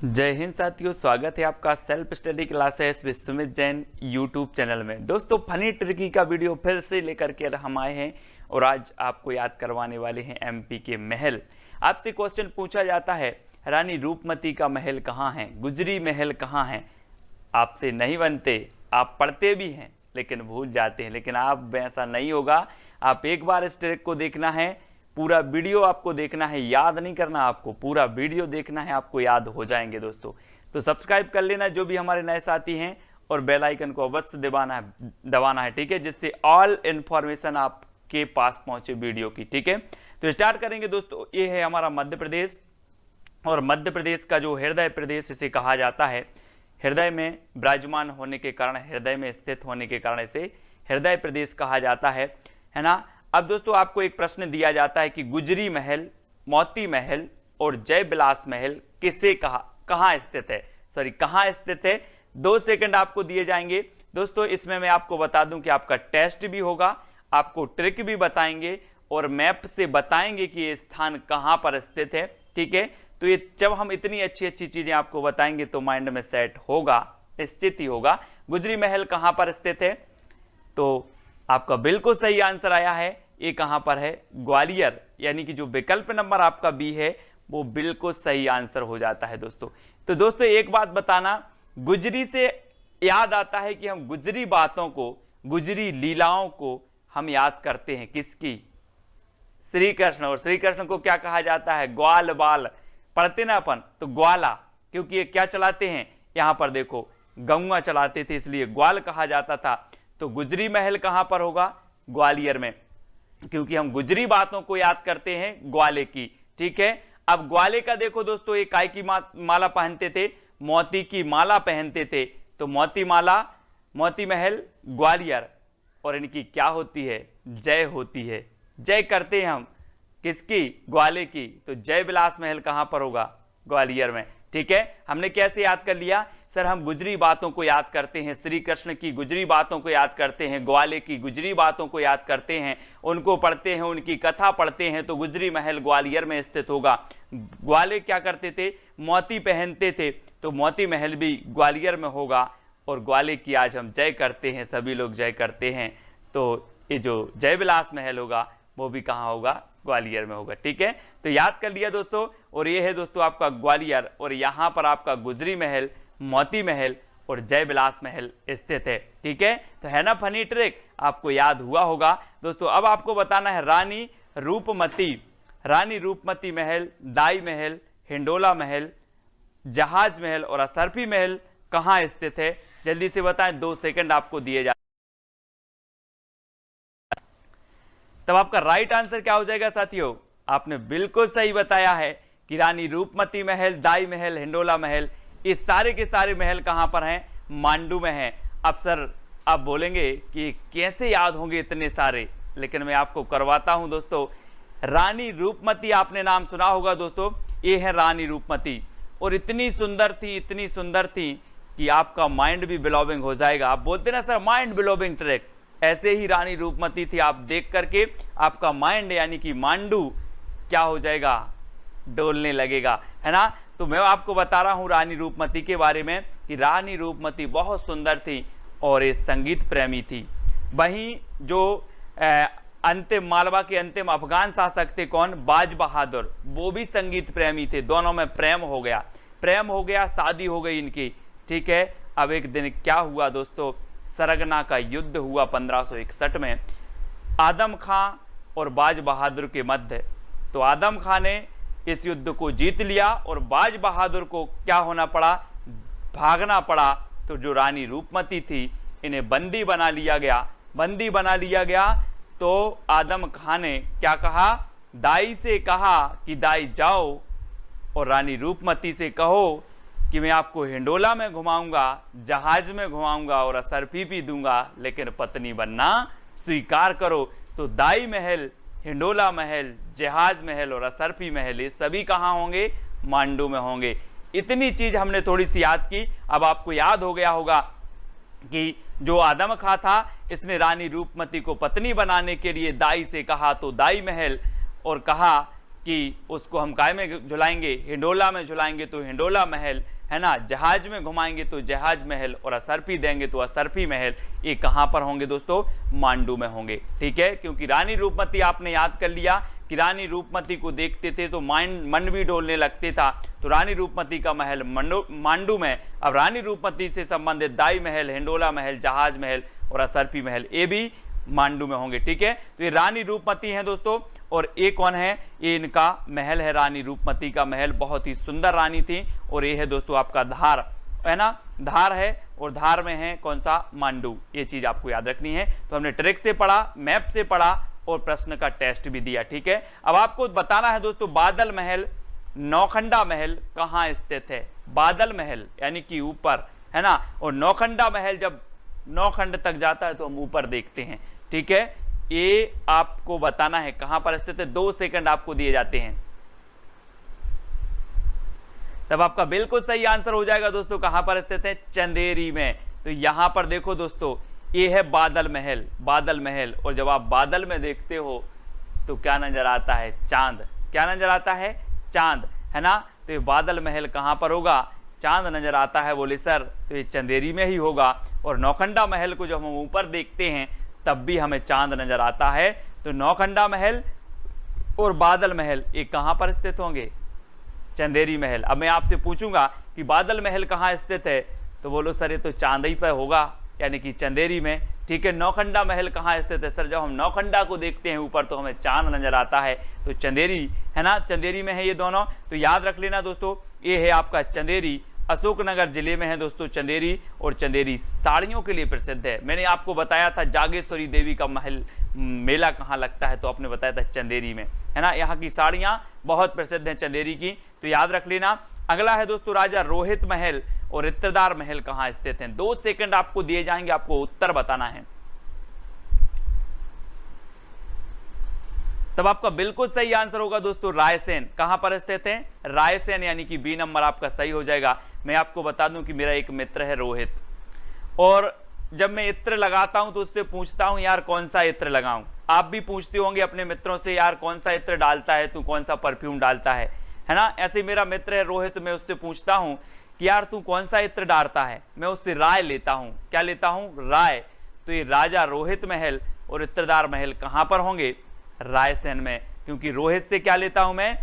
जय हिंद साथियों, स्वागत है आपका self study classes with Sumit Jain YouTube channel में। दोस्तों, फनी ट्रिकी का वीडियो फिर से लेकर के हम आए हैं और आज आपको याद करवाने वाले हैं एमपी के महल। आपसे क्वेश्चन पूछा जाता है, रानी रूपमती का महल कहाँ है, गुजरी महल कहाँ है। आपसे नहीं बनते, आप पढ़ते भी हैं लेकिन भूल जाते हैं। लेकिन आप ऐसा नहीं होगा, आप एक बार इस ट्रिक को देखना है, पूरा वीडियो आपको देखना है, याद नहीं करना, आपको पूरा वीडियो देखना है, आपको याद हो जाएंगे दोस्तों। तो सब्सक्राइब कर लेना जो भी हमारे नए साथी हैं और बेल आइकन को अवश्य दबाना है, ठीक है, जिससे ऑल इंफॉर्मेशन आपके पास पहुंचे वीडियो की, ठीक है। तो स्टार्ट करेंगे दोस्तों। ये है हमारा मध्य प्रदेश और मध्य प्रदेश का जो हृदय प्रदेश इसे कहा जाता है। हृदय में विराजमान होने के कारण, हृदय में स्थित होने के कारण इसे हृदय प्रदेश कहा जाता है ना। अब दोस्तों, आपको एक प्रश्न दिया जाता है कि गुजरी महल, मोती महल और जय विलास महल किसे कहाँ स्थित है। 2 सेकंड आपको दिए जाएंगे दोस्तों। इसमें मैं आपको बता दूं कि आपका टेस्ट भी होगा, आपको ट्रिक भी बताएंगे और मैप से बताएंगे कि ये स्थान कहां पर स्थित है, ठीक है। तो ये जब हम इतनी अच्छी चीजें आपको बताएंगे तो माइंड में सेट होगा, निश्चित ही होगा। गुजरी महल कहां पर स्थित है, तो आपका बिल्कुल सही आंसर आया है। ये कहां पर है, ग्वालियर, यानी कि जो विकल्प नंबर आपका बी है वो बिल्कुल सही आंसर हो जाता है दोस्तों। तो दोस्तों, एक बात बताना, गुजरी से याद आता है कि हम गुजरी बातों को, गुजरी लीलाओं को हम याद करते हैं किसकी, श्री कृष्ण। और श्री कृष्ण को क्या कहा जाता है, ग्वाल बाल, पढ़ते ना अपन तो ग्वाला, क्योंकि ये क्या चलाते हैं, यहां पर देखो गौआ चलाते थे, इसलिए ग्वाल कहा जाता था। तो गुजरी महल कहां पर होगा, ग्वालियर में, क्योंकि हम गुजरी बातों को याद करते हैं ग्वाले की, ठीक है। अब ग्वाले का देखो दोस्तों, ये काय की माला पहनते थे, मोती की माला पहनते थे, तो मोती माला, मोती महल ग्वालियर, और इनकी क्या होती है, जय होती है। जय करते हैं हम किसकी, ग्वाले की। तो जय विलास महल कहां पर होगा, ग्वालियर में, ठीक है। हमने कैसे याद कर लिया, सर हम गुजरी बातों को याद करते हैं, श्री कृष्ण की गुजरी बातों को याद करते हैं, ग्वाले की गुजरी बातों को याद करते हैं, उनको पढ़ते हैं, उनकी कथा पढ़ते हैं, तो गुजरी महल ग्वालियर में स्थित होगा। ग्वाले क्या करते थे, मोती पहनते थे, तो मोती महल भी ग्वालियर में होगा। और ग्वाले की आज हम जय करते हैं, सभी लोग जय करते हैं, तो ये जो जय विलास महल होगा वो भी कहाँ होगा, ग्वालियर में होगा, ठीक है। तो याद कर लिया दोस्तों। और ये है दोस्तों आपका ग्वालियर, और यहाँ पर आपका गुजरी महल, मोती महल और जय विलास महल स्थित है, ठीक है। तो है ना फनी ट्रिक, आपको याद हुआ होगा दोस्तों। अब आपको बताना है रानी रूपमती महल, दाई महल, हिंडोला महल, जहाज महल और असरफी महल कहाँ स्थित है, जल्दी से बताएं, 2 सेकंड आपको दिए जाते। तब आपका राइट आंसर क्या हो जाएगा साथियों, आपने बिल्कुल सही बताया है कि रानी रूपमती महल, दाई महल, हिंडोला महल, ये सारे के सारे महल कहां पर हैं, मांडू में हैं। अब सर आप बोलेंगे कि कैसे याद होंगे इतने सारे, लेकिन मैं आपको करवाता हूं दोस्तों। रानी रूपमती आपने नाम सुना होगा दोस्तों, ये है रानी रूपमती, और इतनी सुंदर थी कि आपका माइंड भी ब्लोविंग हो जाएगा। आप बोलते ना सर माइंड ब्लोविंग ट्रिक, ऐसे ही रानी रूपमती थी, आप देख करके आपका माइंड यानी कि मांडू क्या हो जाएगा, डोलने लगेगा, है ना। तो मैं आपको बता रहा हूं रानी रूपमती के बारे में कि रानी रूपमती बहुत सुंदर थी और ये संगीत प्रेमी थी। वहीं जो अंतिम मालवा के अंतिम अफगान शासक थे कौन, बाज बहादुर, वो भी संगीत प्रेमी थे। दोनों में प्रेम हो गया, शादी हो गई इनकी, ठीक है। अब एक दिन क्या हुआ दोस्तों, सरगना का युद्ध हुआ 1561 में आदम खां और बाज बहादुर के मध्य। तो आदम खां ने इस युद्ध को जीत लिया और बाज बहादुर को क्या होना पड़ा, भागना पड़ा। तो जो रानी रूपमती थी, इन्हें बंदी बना लिया गया। तो आदम खां ने क्या कहा, दाई से कहा कि दाई जाओ और रानी रूपमती से कहो कि मैं आपको हिंडोला में घुमाऊंगा, जहाज में घुमाऊंगा और असरफी भी दूंगा, लेकिन पत्नी बनना स्वीकार करो। तो दाई महल, हिंडोला महल, जहाज महल और असरफी महल, ये सभी कहाँ होंगे, मांडू में होंगे। इतनी चीज हमने थोड़ी सी याद की। अब आपको याद हो गया होगा कि जो आदम खां था, इसने रानी रूपमती को पत्नी बनाने के लिए दाई से कहा, तो दाई महल, और कहा कि उसको हम काय में झुलाएंगे, हिंडोला में झुलाएंगे तो हिंडोला महल, है ना, जहाज में घुमाएंगे तो जहाज महल, और असरफी देंगे तो असरफी महल। ये कहाँ पर होंगे दोस्तों? मांडू में होंगे। ठीक है, क्योंकि रानी रूपमती आपने याद कर लिया कि रानी रूपमती को देखते थे तो मन भी डोलने लगते था, तो रानी रूपमती का महल मांडू में। अब रानी रूपमती से संबंधित दाई महल, हिंडोला महल, जहाज महल और असरफी महल, ये भी मांडू में होंगे। ठीक है, तो ये रानी रूपमती हैं दोस्तों। और ये कौन है? ये इनका महल है, रानी रूपमती का महल। बहुत ही सुंदर रानी थी। और ये है दोस्तों आपका धार, है ना, धार है, और धार में है कौन सा? मांडू। ये चीज आपको याद रखनी है। तो हमने ट्रिक से पढ़ा, मैप से पढ़ा और प्रश्न का टेस्ट भी दिया। ठीक है, अब आपको बताना है दोस्तों बादल महल, नौखंडा महल कहाँ स्थित है? बादल महल यानी कि ऊपर, है ना, और नौखंडा महल जब नौखंड तक जाता है तो हम ऊपर देखते हैं। ठीक है, ये आपको बताना है कहां पर स्थित है। 2 सेकंड आपको दिए जाते हैं, तब आपका बिल्कुल सही आंसर हो जाएगा दोस्तों। कहां पर स्थित है? चंदेरी में। तो यहां पर देखो दोस्तों, ये है बादल महल, बादल महल। और जब आप बादल में देखते हो तो क्या नजर आता है? चांद। क्या नजर आता है? चांद, है ना। तो ये बादल महल कहां पर होगा? चांद नजर आता है। बोले सर तो ये चंदेरी में ही होगा। और नौखंडा महल को जब हम ऊपर देखते हैं तब भी हमें चांद नजर आता है। तो नौखंडा महल और बादल महल ये कहां पर स्थित होंगे? चंदेरी महल। अब मैं आपसे पूछूंगा कि बादल महल कहां स्थित है, तो बोलो सर ये तो चांदी पे होगा, यानी कि चंदेरी में। ठीक है, नौखंडा महल कहाँ स्थित है? सर जब हम नौखंडा को देखते हैं ऊपर तो हमें चांद नजर आता है, तो चंदेरी, है ना, चंदेरी में है ये दोनों। तो याद रख लेना दोस्तों, ये है आपका चंदेरी, अशोकनगर जिले में है दोस्तों चंदेरी। और चंदेरी साड़ियों के लिए प्रसिद्ध है। मैंने आपको बताया था जागेश्वरी देवी का महल मेला कहाँ लगता है, तो आपने बताया था चंदेरी में, है ना। यहाँ की साड़ियाँ बहुत प्रसिद्ध हैं चंदेरी की, तो याद रख लेना। अगला है दोस्तों राजा रोहित महल और इत्रदार महल कहाँ स्थित हैं? 2 सेकंड आपको दिए जाएंगे, आपको उत्तर बताना है। तब आपका बिल्कुल सही आंसर होगा दोस्तों रायसेन। कहां पर स्थित है? रायसेन, यानी कि बी नंबर आपका सही हो जाएगा। मैं आपको बता दूं कि मेरा एक मित्र है रोहित, और जब मैं इत्र लगाता हूं तो उससे पूछता हूं यार कौन सा इत्र लगाऊं। आप भी पूछते होंगे अपने मित्रों से यार कौन सा इत्र डालता है तू, कौन सा परफ्यूम डालता है ना। ऐसे मेरा मित्र है रोहित, मैं उससे पूछता हूं कि यार तू कौन सा इत्र डालता है, मैं उससे राय लेता हूं। क्या लेता हूं? राय। तो ये राजा रोहित महल और इत्रदार महल कहां पर होंगे? रायसेन में। क्योंकि रोहित से क्या लेता हूं मैं?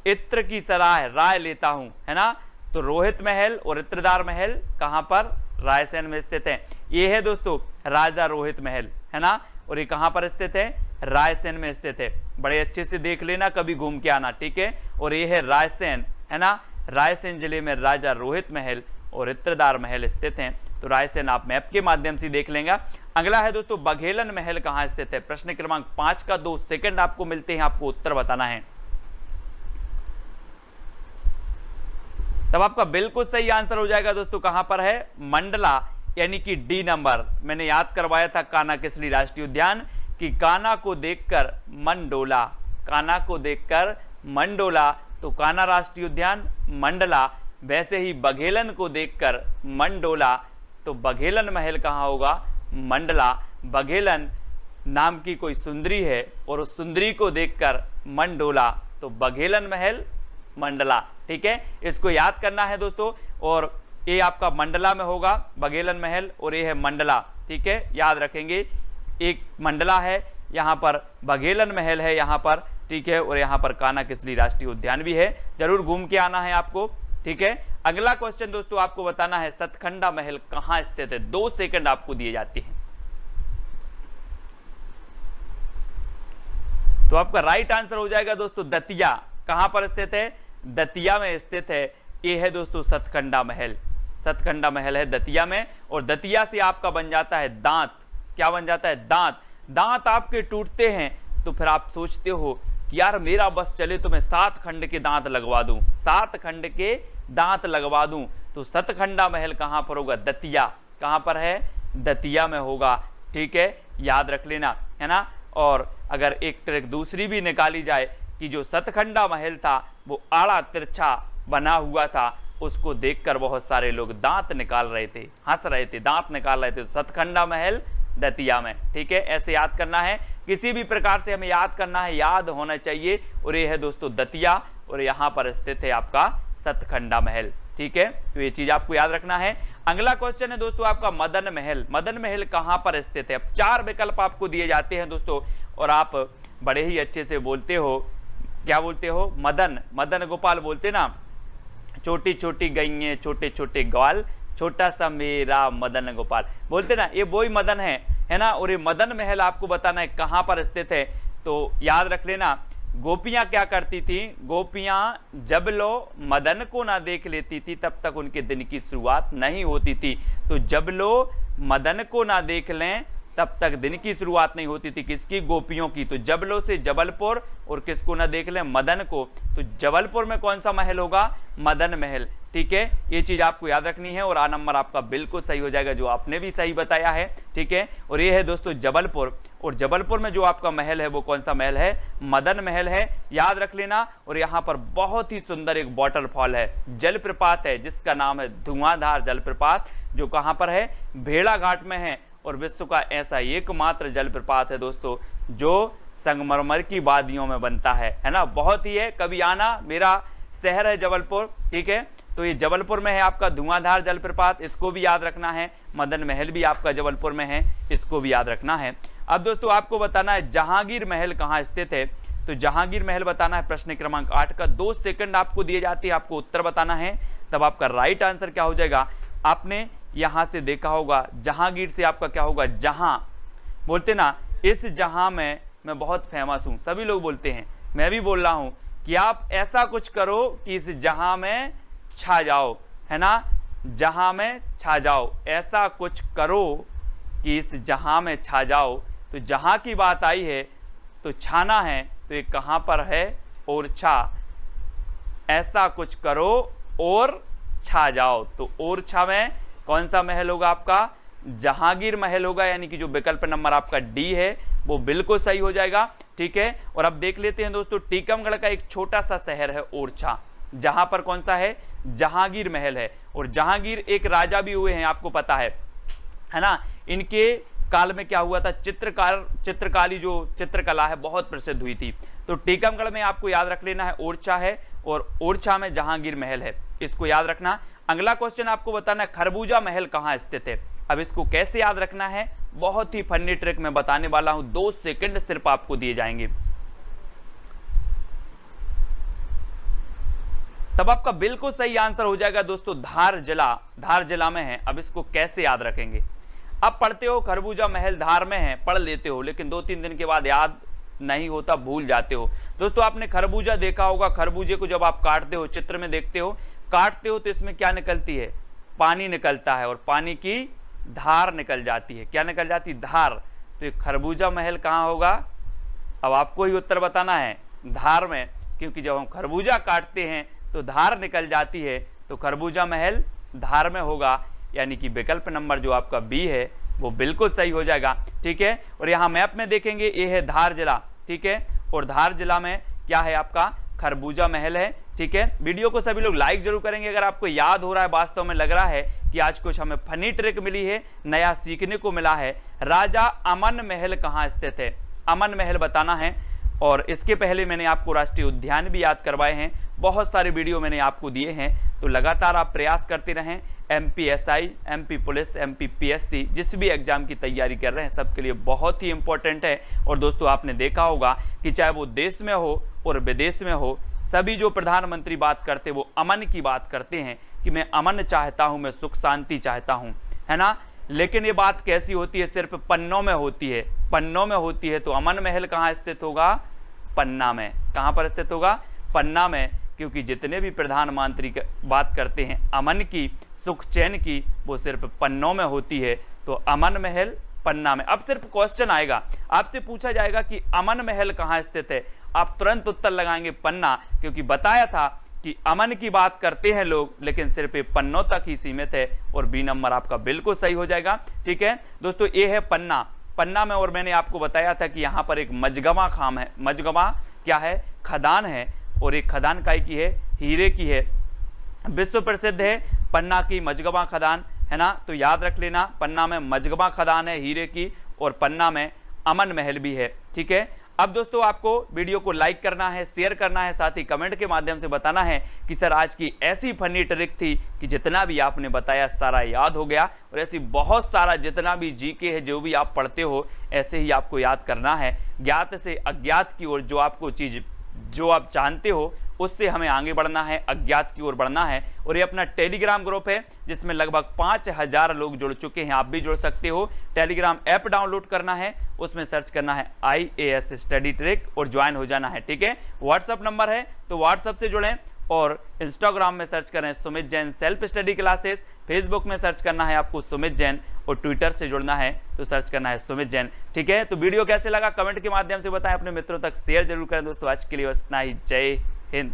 इत्र की सलाह, राय लेता हूं, है ना। तो रोहित महल और इत्रदार महल कहां पर? रायसेन में स्थित है। ये है दोस्तों राजा रोहित महल, है ना, और ये कहां पर स्थित है? रायसेन में स्थित है। बड़े अच्छे से देख लेना, कभी घूम के आना, ठीक है। और ये है रायसेन, है ना, रायसेन जिले में राजा रोहित महल और इत्रदार महल स्थित हैं। तो रायसेन आप मैप के माध्यम से देख लेंगे। अगला है दोस्तों बघेलन महल कहां स्थित है? प्रश्न क्रमांक 5 का 2 सेकंड आपको मिलते हैं, आपको उत्तर बताना है। तब आपका बिल्कुल सही आंसर हो जाएगा दोस्तों। कहां पर है? मंडला, यानी कि डी नंबर। मैंने याद करवाया था कान्हा किसली राष्ट्रीय उद्यान कि कान्हा को देखकर मन डोला, कान्हा को देखकर मन डोला, तो कान्हा राष्ट्रीय उद्यान मंडला। वैसे ही बघेलन को देखकर मन डोला, तो बघेलन महल कहां होगा? मंडला। बघेलन नाम की कोई सुंदरी है और उस सुंदरी को देखकर मन डोला, तो बघेलन महल मंडला। ठीक है, इसको याद करना है दोस्तों। और ये आपका मंडला में होगा बघेलन महल, और ये है मंडला। ठीक है, याद रखेंगे, एक मंडला है, यहाँ पर बघेलन महल है यहाँ पर, ठीक है, और यहाँ पर कान्हा किसली राष्ट्रीय उद्यान भी है। जरूर घूम के आना है आपको, ठीक है। अगला क्वेश्चन दोस्तों आपको बताना है सतखंडा महल कहाँ स्थित है। 2 सेकंड आपको दिए जाते हैं। तो आपका राइट आंसर हो जाएगा दोस्तों दतिया। कहां पर स्थित है? दतिया में स्थित है। ये है दोस्तों सतखंडा महल, सतखंडा महल है दतिया में। और दतिया से आपका बन जाता है दांत। क्या बन जाता है? दांत। दांत आपके टूटते हैं तो फिर आप सोचते हो कि यार मेरा बस चले तो मैं 7 खंड के दांत लगवा दूं, 7 खंड के दांत लगवा दूं। तो सतखंडा महल कहां पर होगा? दतिया। कहां पर है? दतिया में होगा। ठीक है, याद रख लेना, है ना। और अगर एक ट्रिक दूसरी भी निकाली जाए कि जो सतखंडा महल था वो आड़ा तिरछा बना हुआ था, उसको देखकर बहुत सारे लोग दांत निकाल रहे थे, हंस रहे थे, दांत निकाल रहे थे। तो सतखंडा महल दतिया में। ठीक है, ऐसे याद करना है, किसी भी प्रकार से हमें याद करना है, याद होना चाहिए। और ये है दोस्तों दतिया, और यहाँ पर स्थित है आपका सतखंडा महल। ठीक है, तो ये चीज आपको याद रखना है। अगला क्वेश्चन है दोस्तों आपका मदन महल। मदन महल कहां पर स्थित है? अब 4 विकल्प आपको दिए जाते हैं दोस्तों, और आप बड़े ही अच्छे से बोलते हो। क्या बोलते हो? मदन, मदन गोपाल बोलते ना, छोटी छोटी गईये छोटे छोटे ग्वाल, छोटा सा मेरा मदन गोपाल बोलते ना, ये वही मदन है ना। और ये मदन महल आपको बताना है कहां पर स्थित है। तो याद रख लेना, गोपियां क्या करती थी? गोपियां जब लो मदन को ना देख लेती थी तब तक उनके दिन की शुरुआत नहीं होती थी। तो जब लो मदन को ना देख लें तब तक दिन की शुरुआत नहीं होती थी। किसकी? गोपियों की। तो जबलो से जबलपुर, और किसको ना देख लें? मदन को। तो जबलपुर में कौन सा महल होगा? मदन महल। ठीक है, ये चीज आपको याद रखनी है, और आ नंबर आपका बिल्कुल सही हो जाएगा, जो आपने भी सही बताया है। ठीक है, और ये है दोस्तों जबलपुर, और जबलपुर में जो आपका महल है वो कौन सा महल है? मदन महल है, याद रख लेना। और यहाँ पर बहुत ही सुंदर एक वाटरफॉल है, जलप्रपात है, जिसका नाम है धुआंधार जलप्रपात, जो कहाँ पर है? भेड़ाघाट में है। और विश्व का ऐसा एकमात्र जलप्रपात है दोस्तों जो संगमरमर की वादियों में बनता है ना। बहुत ही है, कभी आना, मेरा शहर है जबलपुर। ठीक है, तो ये जबलपुर में है आपका धुआंधार जलप्रपात, इसको भी याद रखना है। मदन महल भी आपका जबलपुर में है, इसको भी याद रखना है। अब दोस्तों आपको बताना है जहांगीर महल कहाँ स्थित है। तो जहांगीर महल बताना है प्रश्न क्रमांक 8 का। 2 सेकंड आपको दिए जाते हैं, आपको उत्तर बताना है, तब आपका राइट आंसर क्या हो जाएगा? आपने यहां से देखा होगा, जहांगीर से आपका क्या होगा? जहां बोलते ना, इस जहां में मैं बहुत फेमस हूं, सभी लोग बोलते हैं, मैं भी बोल रहा हूं कि आप ऐसा कुछ करो कि इस जहां में छा जाओ, है ना। जहां में छा जाओ, ऐसा कुछ करो कि इस जहां में छा जाओ। तो जहां की बात आई है तो छाना है, तो ये कहां पर है? ओरछा। ऐसा कुछ करो और छा जाओ, तो ओरछा में कौन सा महल होगा आपका? जहांगीर महल होगा, यानी कि जो विकल्प नंबर आपका डी है वो बिल्कुल सही हो जाएगा। ठीक है, और अब देख लेते हैं दोस्तों, टीकमगढ़ का एक छोटा सा शहर है ओरछा, जहां पर कौन सा है? जहांगीर महल है। और जहांगीर एक राजा भी हुए हैं, आपको पता है ना। इनके काल में क्या हुआ था? चित्रकारी जो चित्रकला है बहुत प्रसिद्ध हुई थी। तो टीकमगढ़ में आपको याद रख लेना है ओरछा है, और ओरछा में जहांगीर महल है, इसको याद रखना। अगला क्वेश्चन आपको बताना है खरबूजा महल कहां स्थित है। अब इसको कैसे याद रखना है? बहुत ही फनी ट्रिक मैं बताने वाला हूं, 2 सेकंड सिर्फ आपको दिए जाएंगे, तब आपका बिल्कुल सही आंसर हो जाएगा दोस्तों। धार जिला में है। अब इसको कैसे याद रखेंगे? अब पढ़ते हो खरबूजा महल धार में है, पढ़ लेते हो, लेकिन 2-3 दिन के बाद याद नहीं होता, भूल जाते हो। दोस्तों आपने खरबूजा देखा होगा, खरबूजे को जब आप काटते हो, चित्र में देखते हो, काटते हो तो इसमें क्या निकलती है? पानी निकलता है, और पानी की धार निकल जाती है। क्या निकल जाती? धार। तो ये खरबूजा महल कहाँ होगा? अब आपको ही उत्तर बताना है, धार में, क्योंकि जब हम खरबूजा काटते हैं तो धार निकल जाती है, तो खरबूजा महल धार में होगा, यानी कि विकल्प नंबर जो आपका बी है वो बिल्कुल सही हो जाएगा। ठीक है, और यहाँ मैप में देखेंगे, ये है धार जिला। ठीक है, और धार जिला में क्या है आपका? खरबूजा महल है। ठीक है, वीडियो को सभी लोग लाइक जरूर करेंगे अगर आपको याद हो रहा है। वास्तव में लग रहा है कि आज कुछ हमें फनी ट्रिक मिली है, नया सीखने को मिला है। राजा अमन महल कहाँ स्थित है? अमन महल बताना है। और इसके पहले मैंने आपको राष्ट्रीय उद्यान भी याद करवाए हैं, बहुत सारे वीडियो मैंने आपको दिए हैं, तो लगातार आप प्रयास करते रहें। MPSI, MP पुलिस, MPPSC जिस भी एग्जाम की तैयारी कर रहे हैं सबके लिए बहुत ही इंपॉर्टेंट है। और दोस्तों आपने देखा होगा कि चाहे वो देश में हो और विदेश में हो, सभी जो प्रधानमंत्री बात करते वो अमन की बात करते हैं कि मैं अमन चाहता हूं, मैं सुख शांति चाहता हूं, है ना। लेकिन ये बात कैसी होती है? सिर्फ पन्नों में होती है, पन्नों में होती है। तो अमन महल कहाँ स्थित होगा? पन्ना में। कहाँ पर स्थित होगा? पन्ना में, क्योंकि जितने भी प्रधानमंत्री बात करते हैं अमन की, सुख चैन की, वो सिर्फ पन्नों में होती है। तो अमन महल पन्ना में। अब सिर्फ क्वेश्चन आएगा, आपसे पूछा जाएगा कि अमन महल कहाँ स्थित है, आप तुरंत उत्तर लगाएंगे पन्ना, क्योंकि बताया था कि अमन की बात करते हैं लोग, लेकिन सिर्फ ये पन्नों तक ही सीमित है। और बी नंबर आपका बिल्कुल सही हो जाएगा। ठीक है दोस्तों, ये है पन्ना, पन्ना में। और मैंने आपको बताया था कि यहाँ पर एक मजगमा खाम है। मजगमा क्या है? खदान है, और एक खदान काय की है? हीरे की है। विश्व प्रसिद्ध है पन्ना की मजगमा खदान, है ना। तो याद रख लेना, पन्ना में मजगमा खदान है हीरे की, और पन्ना में अमन महल भी है। ठीक है, अब दोस्तों आपको वीडियो को लाइक करना है, शेयर करना है, साथ ही कमेंट के माध्यम से बताना है कि सर आज की ऐसी फनी ट्रिक थी कि जितना भी आपने बताया सारा याद हो गया, और ऐसी बहुत सारा जितना भी जीके है जो भी आप पढ़ते हो ऐसे ही आपको याद करना है। ज्ञात से अज्ञात की ओर जो आपको चीज़ जो आप जानते हो उससे हमें आगे बढ़ना है, अज्ञात की ओर बढ़ना है। और ये अपना टेलीग्राम ग्रुप है जिसमें लगभग 5000 लोग जुड़ चुके हैं, आप भी जुड़ सकते हो। टेलीग्राम ऐप डाउनलोड करना है, उसमें सर्च करना है IAS स्टडी ट्रिक और ज्वाइन हो जाना है। ठीक है, व्हाट्सअप नंबर है तो व्हाट्सअप से जुड़ें, और इंस्टाग्राम में सर्च करें Sumit Jain self study classes, Facebook में सर्च करना है आपको सुमित जैन, और ट्विटर से जुड़ना है तो सर्च करना है सुमित जैन। ठीक है, तो वीडियो कैसे लगा कमेंट के माध्यम से बताएं, अपने मित्रों तक शेयर जरूर करें। दोस्तों आज के लिए बस इतना ही, जय हिंद।